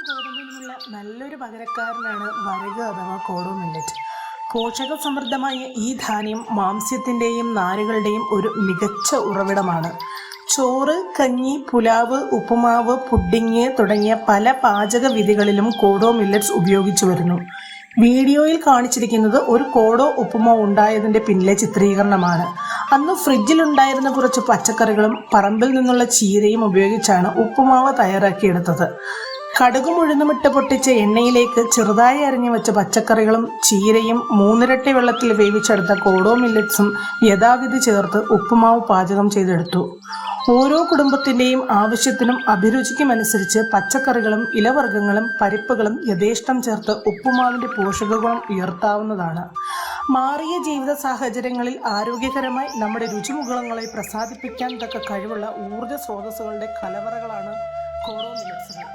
ഗോതമ്പിനുള്ള നല്ലൊരു പകരക്കാരനാണ് വരക് അഥവാ കോഡോ മില്ലറ്റ്. പോഷക സമൃദ്ധമായ ഈ ധാന്യം മാംസ്യത്തിൻ്റെയും നാരുകളുടെയും ഒരു മികച്ച ഉറവിടമാണ്. ചോറ്, കഞ്ഞി, പുലാവ്, ഉപ്പുമാവ്, പുഡിങ് തുടങ്ങിയ പല പാചക വിധികളിലും കോഡോ മില്ലറ്റ്സ് ഉപയോഗിച്ചു വരുന്നു. വീഡിയോയിൽ കാണിച്ചിരിക്കുന്നത് ഒരു കോഡോ ഉപ്പുമാവ് ഉണ്ടായതിൻ്റെ പിന്നിലെ ചിത്രീകരണമാണ്. അന്ന് ഫ്രിഡ്ജിലുണ്ടായിരുന്ന കുറച്ച് പച്ചക്കറികളും പറമ്പിൽ നിന്നുള്ള ചീരയും ഉപയോഗിച്ചാണ് ഉപ്പുമാവ് തയ്യാറാക്കിയെടുത്തത്. കടുകും ഉഴുന്നുമിട്ട് പൊട്ടിച്ച എണ്ണയിലേക്ക് ചെറുതായി അരിഞ്ഞു വെച്ച പച്ചക്കറികളും ചീരയും 3 ഇരട്ടി വെള്ളത്തിൽ വേവിച്ചെടുത്ത കോഡോ മില്ലറ്റ്സും യഥാവിധി ചേർത്ത് ഉപ്പുമാവ് പാചകം ചെയ്തെടുത്തു. ഓരോ കുടുംബത്തിൻ്റെയും ആവശ്യത്തിനും അഭിരുചിക്കുമനുസരിച്ച് പച്ചക്കറികളും ഇലവർഗ്ഗങ്ങളും പരിപ്പുകളും യഥേഷ്ടം ചേർത്ത് ഉപ്പുമാവിൻ്റെ പോഷകഗുണം ഉയർത്താവുന്നതാണ്. മാറിയ ജീവിത സാഹചര്യങ്ങളിൽ ആരോഗ്യകരമായി നമ്മുടെ രുചിമുകളങ്ങളെ പ്രസാദിപ്പിക്കാൻ തക്ക കഴിവുള്ള ഊർജ്ജ സ്രോതസ്സുകളുടെ കലവറകളാണ് കോഡോ മില്ലറ്റ്സുകൾ.